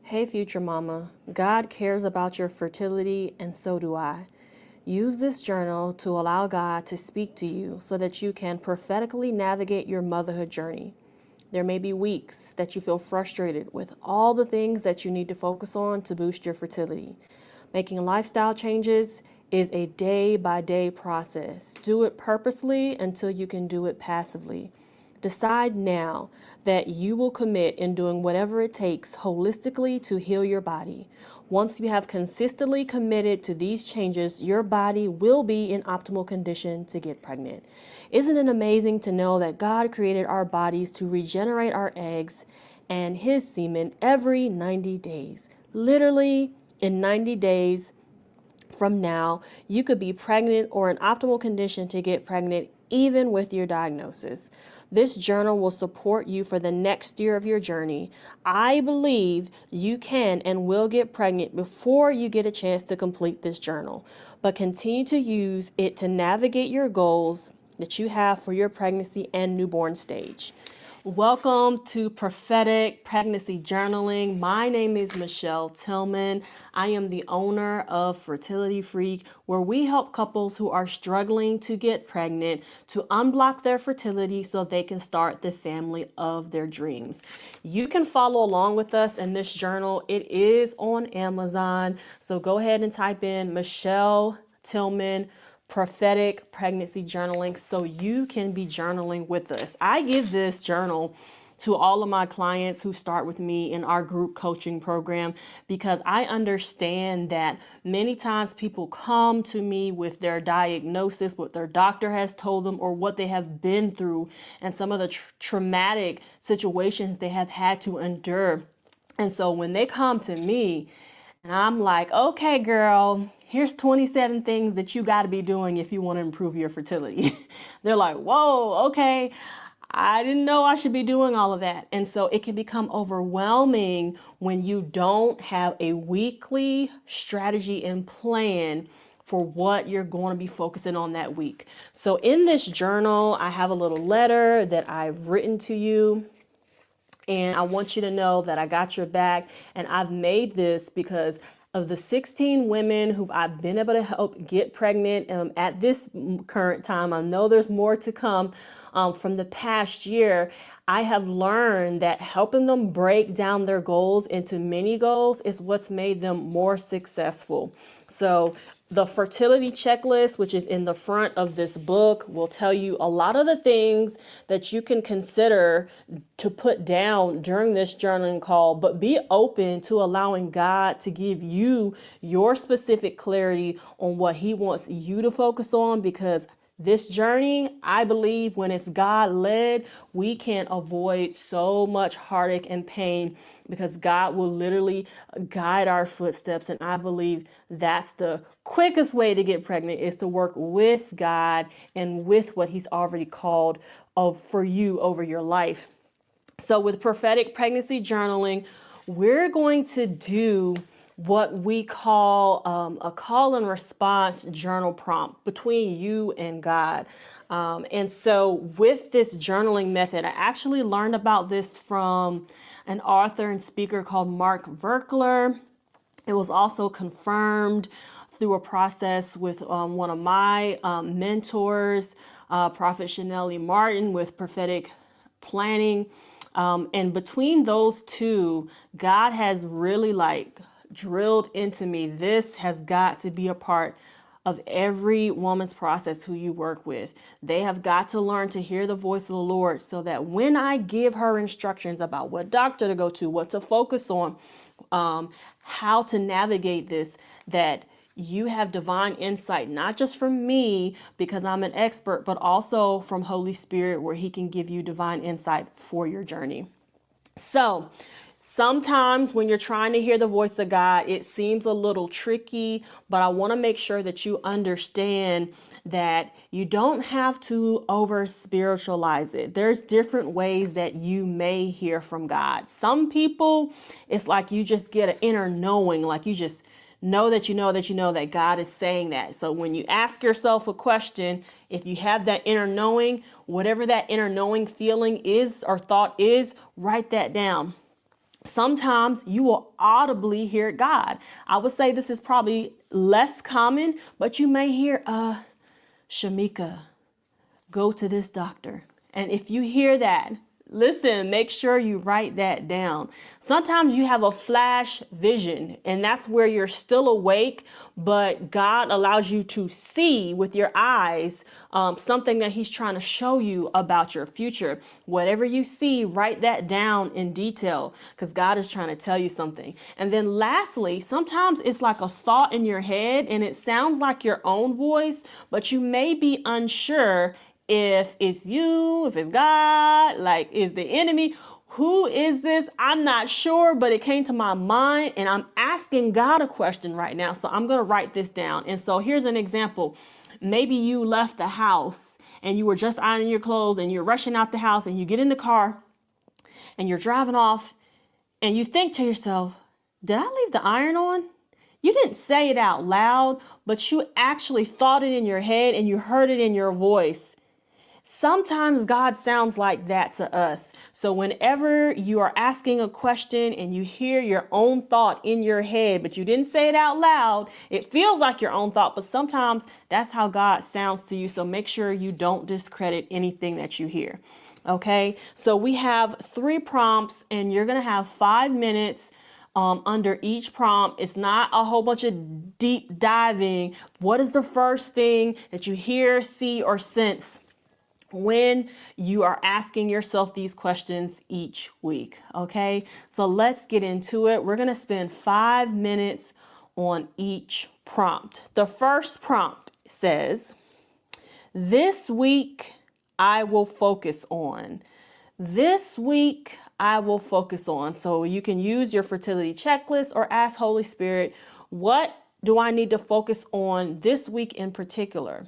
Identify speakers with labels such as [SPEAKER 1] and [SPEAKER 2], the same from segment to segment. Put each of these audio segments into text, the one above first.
[SPEAKER 1] Hey, future mama, God cares about your fertility, and so do I. Use this journal to allow God to speak to you so that you can prophetically navigate your motherhood journey. There may be weeks that you feel frustrated with all the things that you need to focus on to boost your fertility. Making lifestyle changes is a day by day process. Do it purposely until you can do it passively. Decide now that you will commit in doing whatever it takes holistically to heal your body. Once you have consistently committed to these changes, your body will be in optimal condition to get pregnant. Isn't it amazing to know that God created our bodies to regenerate our eggs and His semen every 90 days? Literally, in 90 days from now, you could be pregnant or in optimal condition to get pregnant even with your diagnosis. This journal will support you for the next year of your journey. I believe you can and will get pregnant before you get a chance to complete this journal, but continue to use it to navigate your goals that you have for your pregnancy and newborn stage. Welcome to Prophetic Pregnancy Journaling. My name is Michelle Tillman. I am the owner of Fertility Freak, where we help couples who are struggling to get pregnant to unblock their fertility so they can start the family of their dreams. You can follow along with us in this journal. It is on Amazon. So go ahead and type in Michelle Tillman Prophetic Pregnancy Journaling so you can be journaling with us. I give this journal to all of my clients who start with me in our group coaching program because I understand that many times people come to me with their diagnosis, what their doctor has told them, or what they have been through, and some of the traumatic situations they have had to endure. And so when they come to me, and I'm like, okay, girl, here's 27 things that you got to be doing if you want to improve your fertility. They're like, whoa, okay. I didn't know I should be doing all of that. And so it can become overwhelming when you don't have a weekly strategy and plan for what you're going to be focusing on that week. So in this journal, I have a little letter that I've written to you. And I want you to know that I got your back. And I've made this because of the 16 women who I've been able to help get pregnant at this current time. I know there's more to come from the past year. I have learned that helping them break down their goals into mini goals is what's made them more successful. So the fertility checklist, which is in the front of this book, will tell you a lot of the things that you can consider to put down during this journaling call, but be open to allowing God to give you your specific clarity on what He wants you to focus on, because this journey, I believe when it's God led, we can avoid so much heartache and pain because God will literally guide our footsteps. And I believe that's the quickest way to get pregnant, is to work with God and with what He's already called for you over your life. So with prophetic pregnancy journaling, we're going to do what we call a call and response journal prompt between you and God. And so with this journaling method, I actually learned about this from an author and speaker called Mark Verkler. It was also confirmed through a process with one of my mentors, Prophet Chanelli Martin, with prophetic planning. And between those two, God has really drilled into me. This has got to be a part of every woman's process who you work with. They have got to learn to hear the voice of the Lord so that when I give her instructions about what doctor to go to, what to focus on, how to navigate this, that you have divine insight, not just from me because I'm an expert, but also from Holy Spirit, where He can give you divine insight for your journey. So sometimes when you're trying to hear the voice of God, it seems a little tricky, but I want to make sure that you understand that you don't have to over spiritualize it. There's different ways that you may hear from God. Some people, it's like you just get an inner knowing, like you just know that you know that you know that God is saying that. So when you ask yourself a question, if you have that inner knowing, whatever that inner knowing feeling is or thought is, write that down. Sometimes you will audibly hear God. I would say this is probably less common, but you may hear, Shamika, go to this doctor. And if you hear that, listen, make sure you write that down. Sometimes you have a flash vision, and that's where you're still awake, but God allows you to see with your eyes something that he's trying to show you about your future. Whatever you see, write that down in detail, because God is trying to tell you something. And then lastly, sometimes it's like a thought in your head and it sounds like your own voice, but you may be unsure if it's you, if it's God, like, is the enemy, who is this? I'm not sure, but it came to my mind and I'm asking God a question right now. So I'm going to write this down. And so here's an example. Maybe you left the house and you were just ironing your clothes and you're rushing out the house and you get in the car and you're driving off and you think to yourself, did I leave the iron on? You didn't say it out loud, but you actually thought it in your head and you heard it in your voice. Sometimes God sounds like that to us. So whenever you are asking a question and you hear your own thought in your head, but you didn't say it out loud, it feels like your own thought, but sometimes that's how God sounds to you. So make sure you don't discredit anything that you hear. Okay, so we have 3 prompts and you're going to have 5 minutes under each prompt. It's not a whole bunch of deep diving. What is the first thing that you hear, see, or sense when you are asking yourself these questions each week? Okay, so let's get into it. We're going to spend 5 minutes on each prompt. The first prompt says, this week I will focus on. This week I will focus on. So you can use your fertility checklist or ask Holy Spirit, what do I need to focus on this week in particular?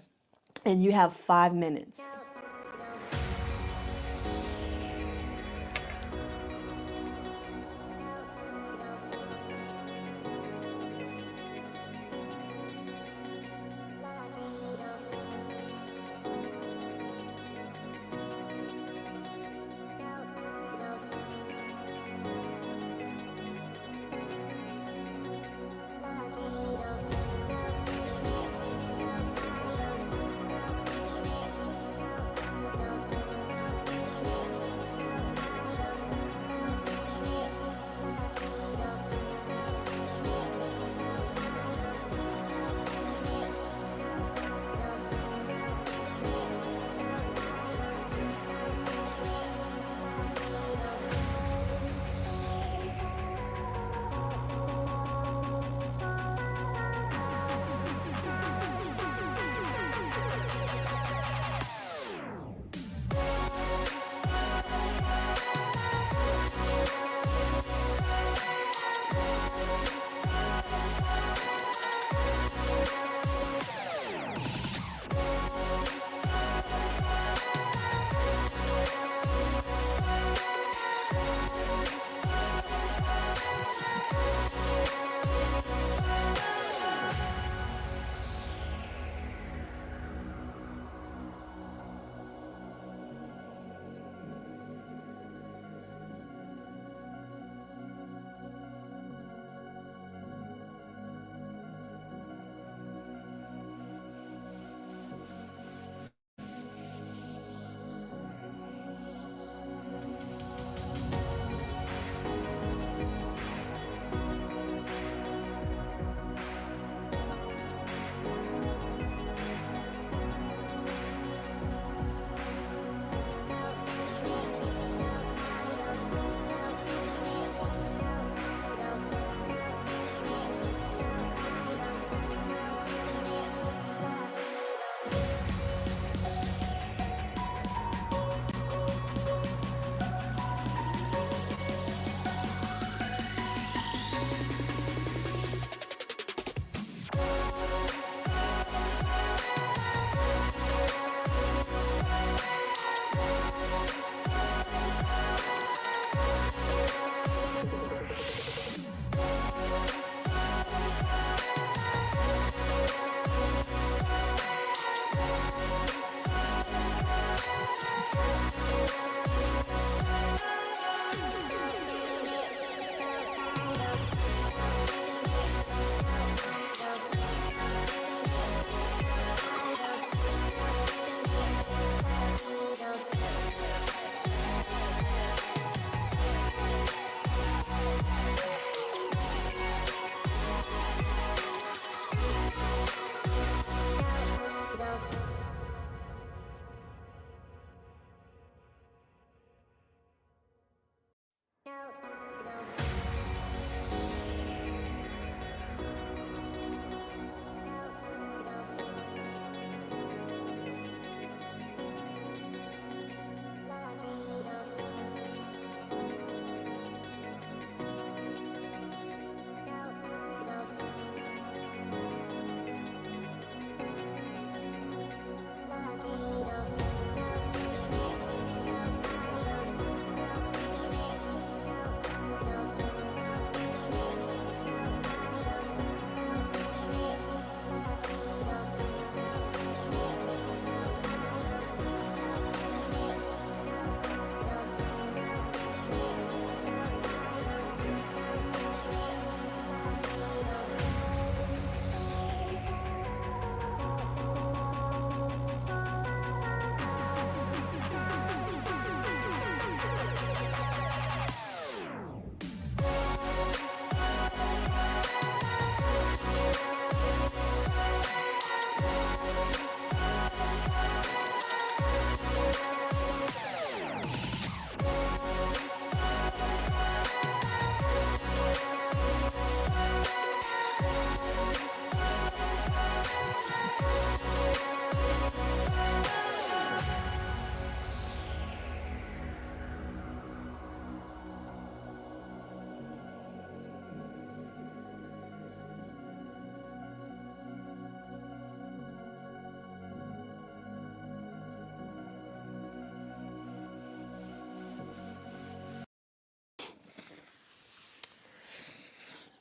[SPEAKER 1] And you have 5 minutes.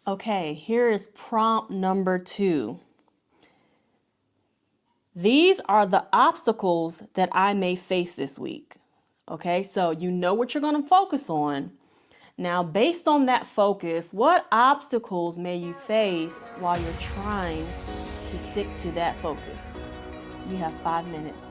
[SPEAKER 1] Okay, here is prompt number 2. These are the obstacles that I may face this week. Okay, so you know what you're going to focus on. Now, based on that focus, what obstacles may you face while you're trying to stick to that focus? You have 5 minutes.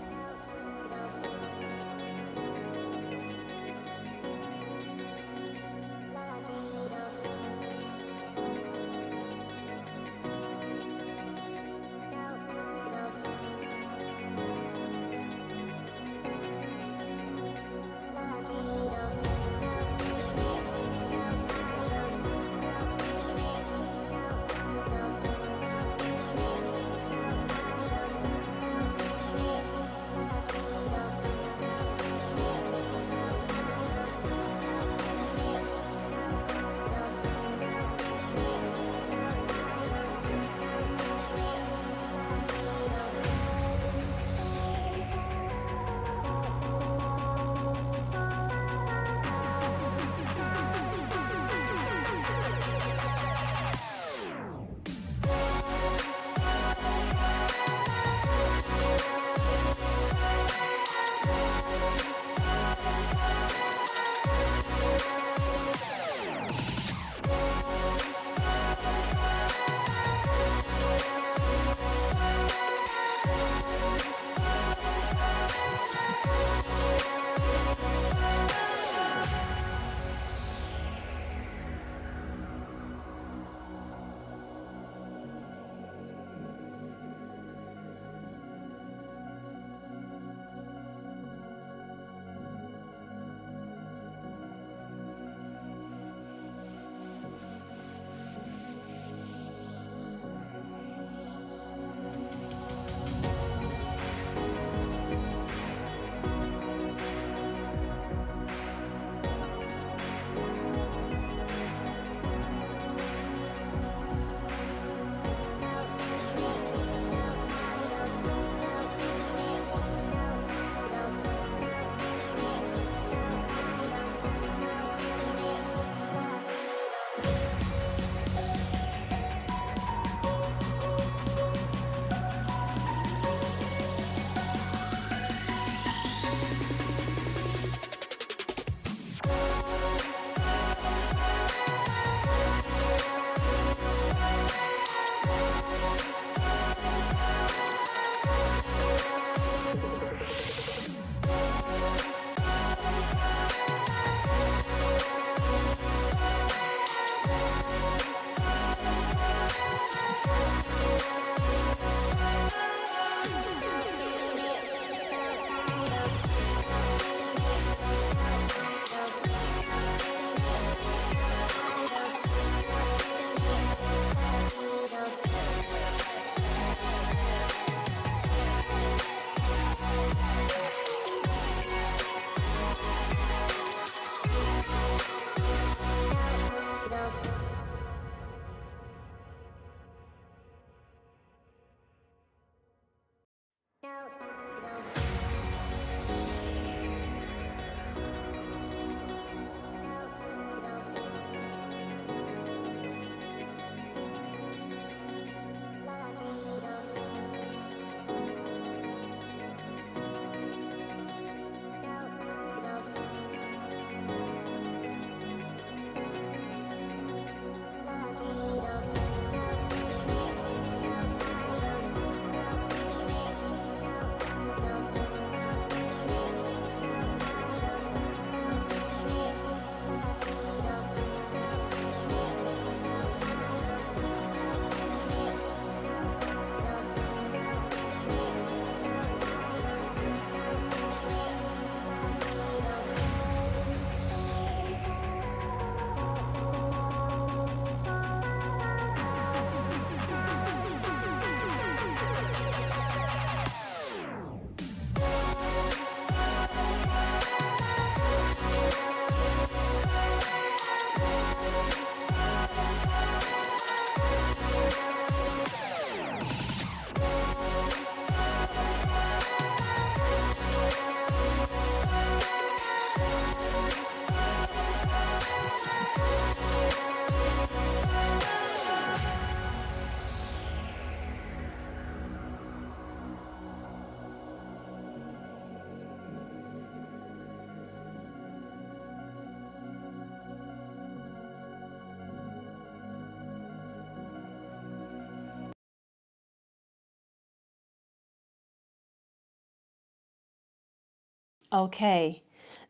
[SPEAKER 1] Okay,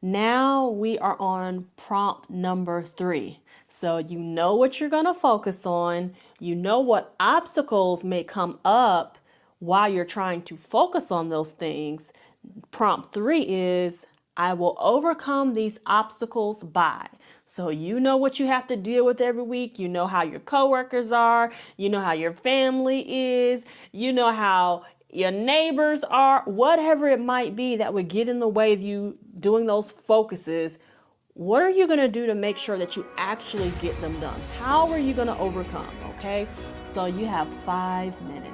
[SPEAKER 1] now we are on prompt number 3. So you know what you're going to focus on. You know what obstacles may come up while you're trying to focus on those things. Prompt 3 is, I will overcome these obstacles by. So you know what you have to deal with every week. You know how your coworkers are. You know how your family is. You know how your neighbors are. Whatever it might be that would get in the way of you doing those focuses. What are you going to do to make sure that you actually get them done? How are you going to overcome? Okay, so you have 5 minutes.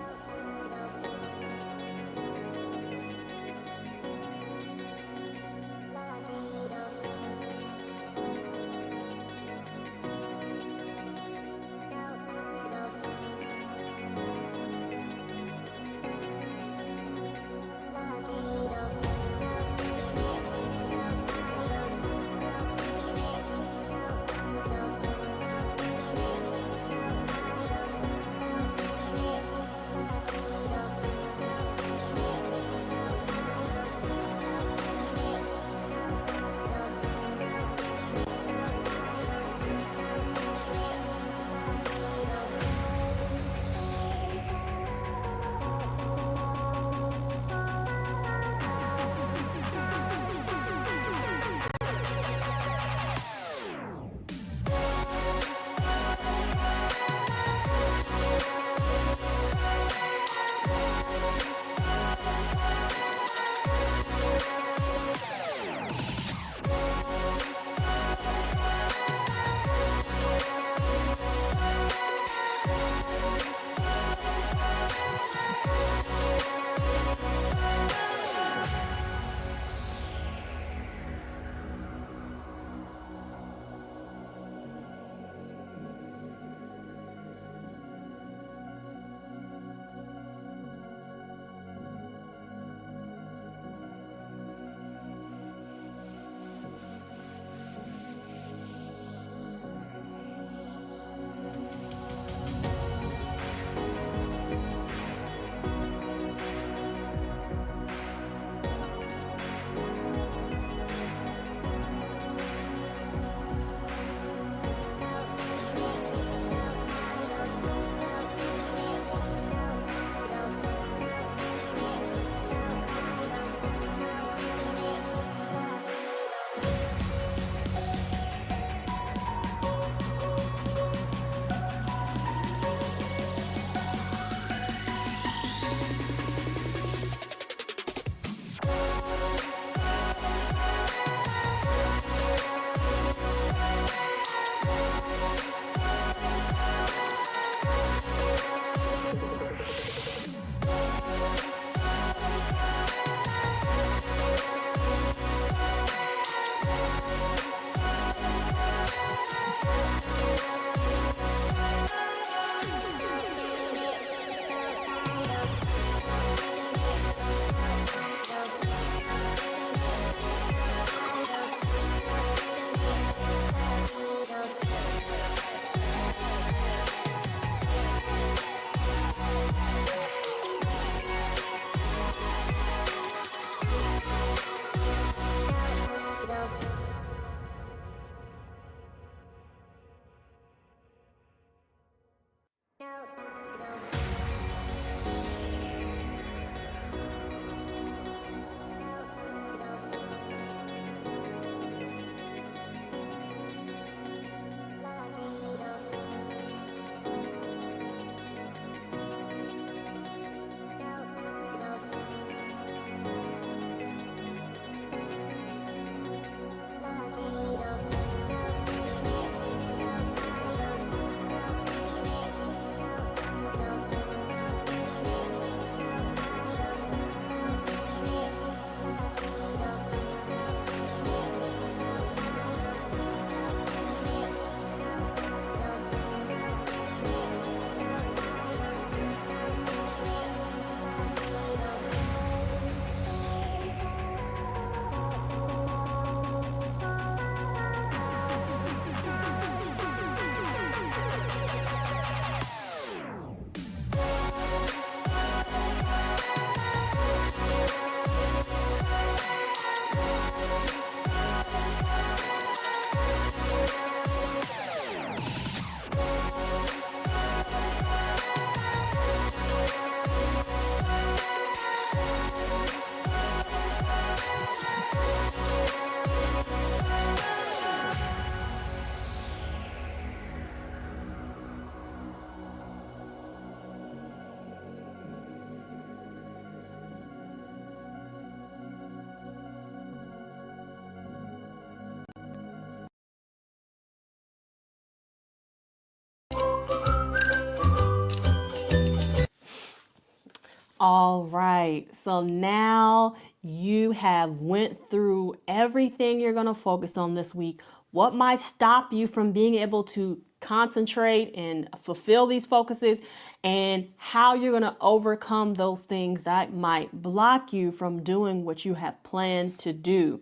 [SPEAKER 1] All right, so now you have went through everything you're going to focus on this week. What might stop you from being able to concentrate and fulfill these focuses, and how you're going to overcome those things that might block you from doing what you have planned to do.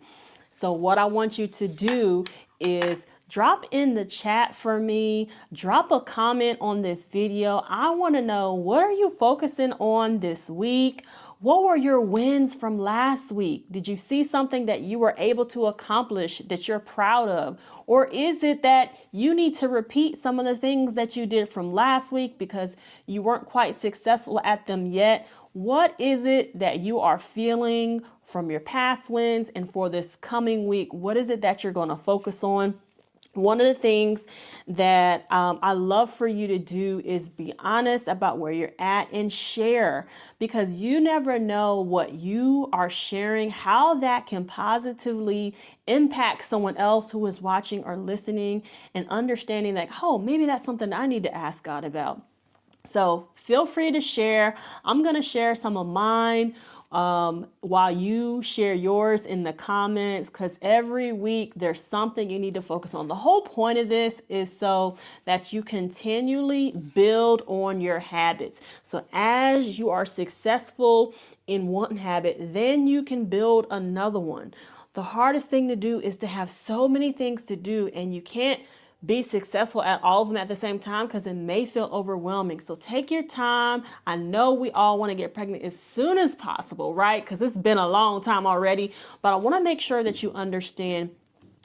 [SPEAKER 1] So what I want you to do is drop in the chat for me, drop a comment on this video. I want to know, what are you focusing on this week? What were your wins from last week? Did you see something that you were able to accomplish that you're proud of? Or is it that you need to repeat some of the things that you did from last week because you weren't quite successful at them yet? What is it that you are feeling from your past wins, and for this coming week, what is it that you're going to focus on? One of the things that I love for you to do is be honest about where you're at and share, because you never know what you are sharing, how that can positively impact someone else who is watching or listening and understanding like, oh, maybe that's something I need to ask God about. So feel free to share. I'm going to share some of mine while you share yours in the comments, because every week there's something you need to focus on. The whole point of this is so that you continually build on your habits. So as you are successful in one habit, then you can build another one. The hardest thing to do is to have so many things to do, and you can't be successful at all of them at the same time because it may feel overwhelming. So take your time. I know we all want to get pregnant as soon as possible, right? Because it's been a long time already, but I want to make sure that you understand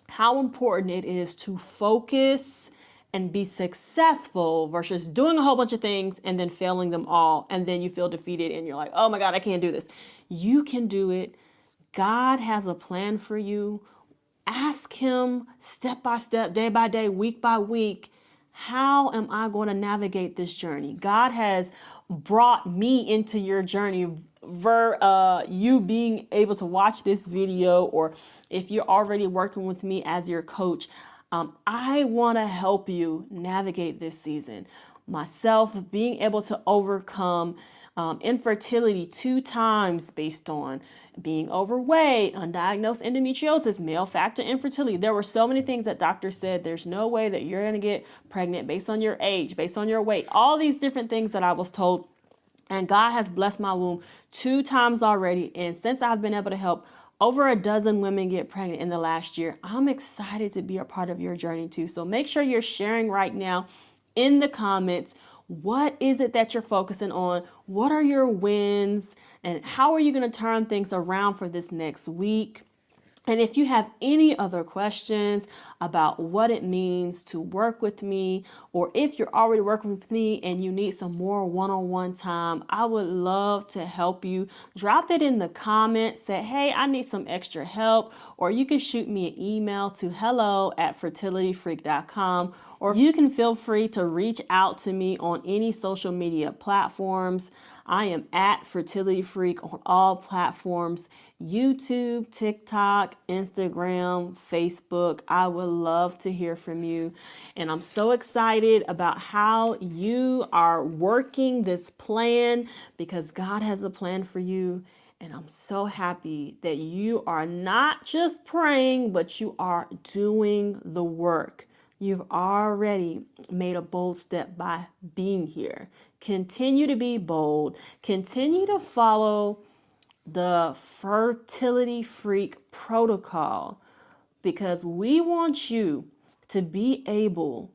[SPEAKER 1] how important it is to focus and be successful versus doing a whole bunch of things and then failing them all. And then you feel defeated and you're like, oh my God, I can't do this. You can do it. God has a plan for you. Ask him step by step, day by day, week by week, how am I going to navigate this journey? God has brought me into your journey. You being able to watch this video, or if you're already working with me as your coach, I want to help you navigate this season. Myself being able to overcome infertility 2 times based on being overweight, undiagnosed endometriosis, male factor infertility. There were so many things that doctors said there's no way that you're going to get pregnant based on your age, based on your weight, all these different things that I was told. And God has blessed my womb 2 times already. And since I've been able to help over a dozen women get pregnant in the last year, I'm excited to be a part of your journey too. So make sure you're sharing right now in the comments. What is it that you're focusing on? What are your wins? And how are you going to turn things around for this next week? And if you have any other questions about what it means to work with me, or if you're already working with me and you need some more one-on-one time, I would love to help you. Drop it in the comments. Say, hey, I need some extra help. Or you can shoot me an email to hello@fertilityfreak.com. Or you can feel free to reach out to me on any social media platforms. I am at Fertility Freak on all platforms: YouTube, TikTok, Instagram, Facebook. I would love to hear from you. And I'm so excited about how you are working this plan, because God has a plan for you. And I'm so happy that you are not just praying, but you are doing the work. You've already made a bold step by being here. Continue to be bold. Continue to follow the Fertility Freak protocol, because we want you to be able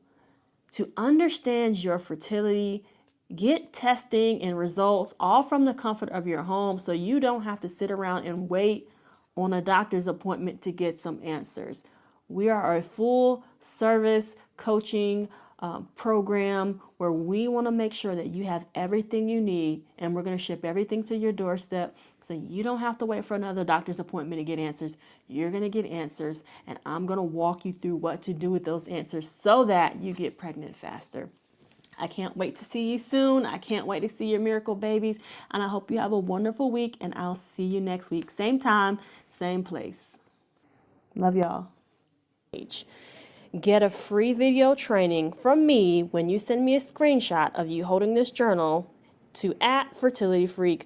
[SPEAKER 1] to understand your fertility, get testing and results all from the comfort of your home, so you don't have to sit around and wait on a doctor's appointment to get some answers. We are a full service coaching program where we want to make sure that you have everything you need, and we're going to ship everything to your doorstep, so you don't have to wait for another doctor's appointment to get answers. You're going to get answers, and I'm going to walk you through what to do with those answers so that you get pregnant faster. I can't wait to see you soon. I can't wait to see your miracle babies, and I hope you have a wonderful week, and I'll see you next week. Same time, same place. Love y'all. Get a free video training from me when you send me a screenshot of you holding this journal to @FertilityFreak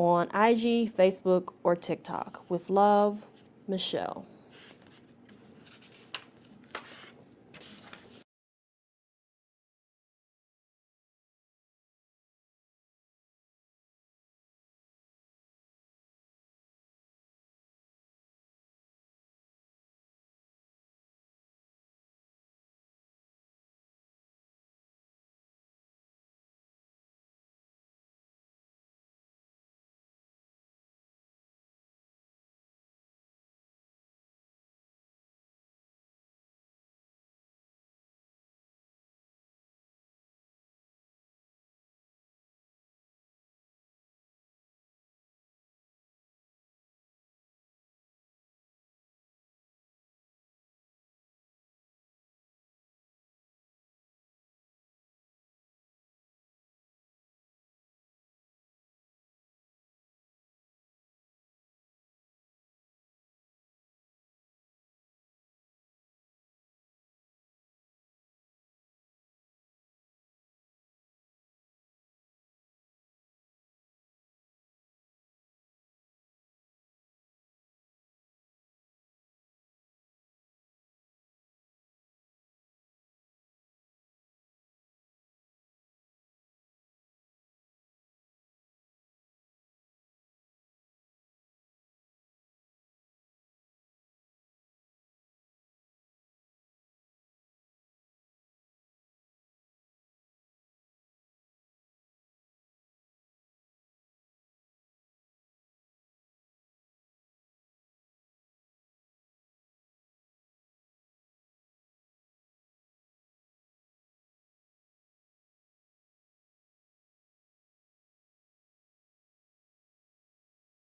[SPEAKER 1] on IG, Facebook, or TikTok. With love, Michelle.